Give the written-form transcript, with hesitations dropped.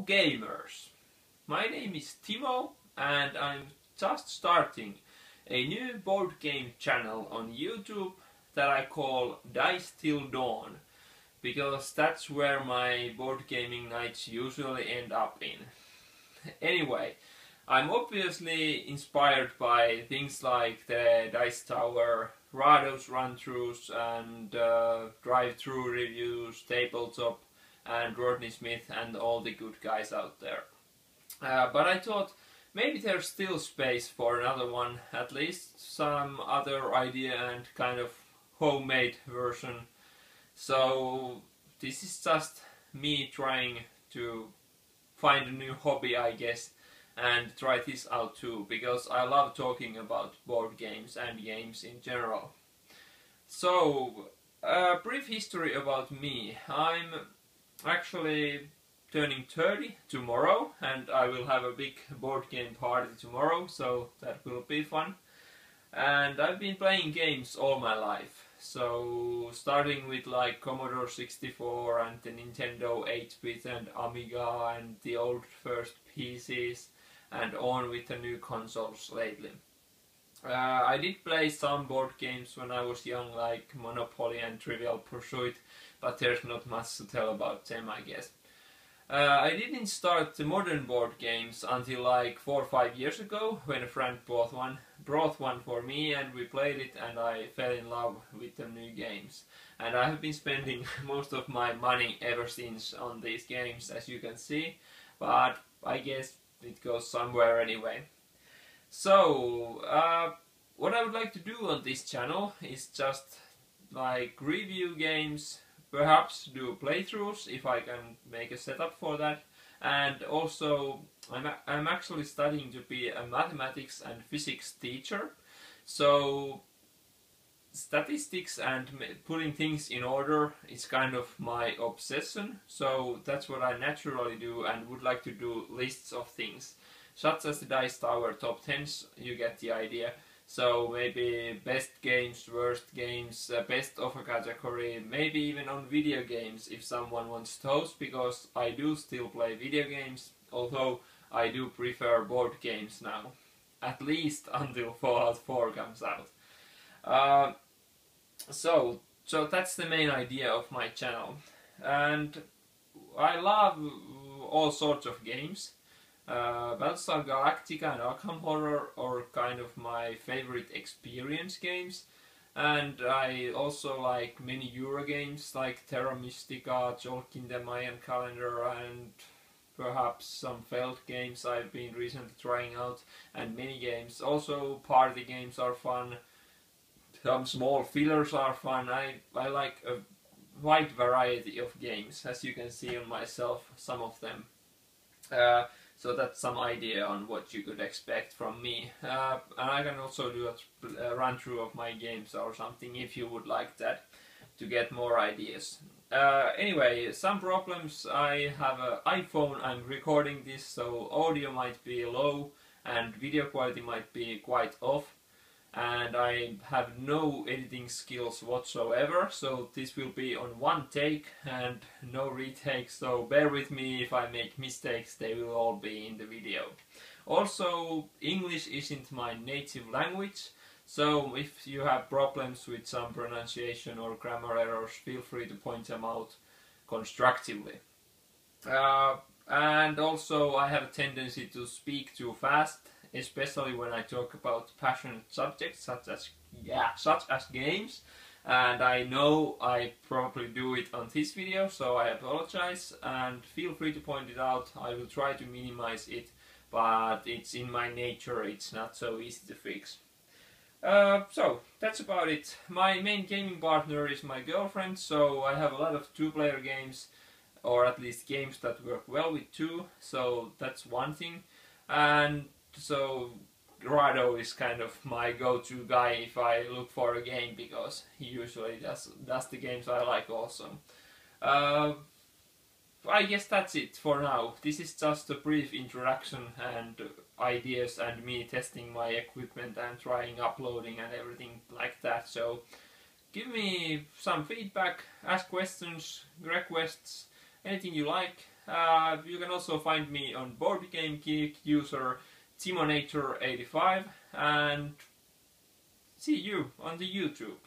Hello gamers! My name is Timo and I'm just starting a new board game channel on YouTube that I call DiceTillDawn, because that's where my board gaming nights usually end up in. Anyway, I'm obviously inspired by things like the Dice Tower, Rado's run-throughs and drive-through reviews, Tabletop and Rodney Smith and all the good guys out there. But I thought maybe there's still space for another one, at least some other idea and kind of homemade version. So this is just me trying to find a new hobby, I guess, and try this out too, because I love talking about board games and games in general. So, a brief history about me. I'm actually turning 30 tomorrow and I will have a big board game party tomorrow, so that will be fun. And I've been playing games all my life, so starting with like Commodore 64 and the Nintendo 8-bit and Amiga and the old first PCs, and on with the new consoles lately. I did play some board games when I was young, like Monopoly and Trivial Pursuit, but there's not much to tell about them, I guess. I didn't start the modern board games until like 4 or 5 years ago, when a friend brought one for me and we played it, and I fell in love with the new games. And I have been spending most of my money ever since on these games, as you can see, but I guess it goes somewhere anyway. So, what I would like to do on this channel is just like review games, perhaps do playthroughs if I can make a setup for that, and also I'm actually studying to be a mathematics and physics teacher, so statistics and putting things in order is kind of my obsession, so that's what I naturally do and would like to do lists of things, such as the Dice Tower top 10s, you get the idea. So maybe best games, worst games, best of a category, maybe even on video games if someone wants those, because I do still play video games, although I do prefer board games now, at least until Fallout 4 comes out. So that's the main idea of my channel, and I love all sorts of games. Battlestar Galactica and Arkham Horror are kind of my favorite experience games, and I also like many Euro games like Terra Mystica, Jolkin the Mayan Calendar, and perhaps some Feld games I've been recently trying out, and mini games. Also party games are fun, some small fillers are fun. I like a wide variety of games, as you can see on myself, some of them. So that's some idea on what you could expect from me. And I can also do a run through of my games or something if you would like that, to get more ideas. Anyway, some problems. I have an iPhone, I'm recording this, so audio might be low and video quality might be quite off. And I have no editing skills whatsoever, so this will be on one take and no retakes, so bear with me if I make mistakes, they will all be in the video. Also, English isn't my native language, so if you have problems with some pronunciation or grammar errors, feel free to point them out constructively. And also I have a tendency to speak too fast, especially when I talk about passionate subjects such as games, and I know I probably do it on this video, so I apologize, and feel free to point it out. I will try to minimize it, but it's in my nature, it's not so easy to fix. So that's about it. My main gaming partner is my girlfriend, so I have a lot of two-player games, or at least games that work well with two, so that's one thing. And so Rado is kind of my go-to guy if I look for a game, because he usually does the games I like also. I guess that's it for now. This is just a brief introduction and ideas and me testing my equipment and trying uploading and everything like that. So give me some feedback, ask questions, requests, anything you like, You can also find me on Board Game Geek user Timonator85, and see you on the YouTube.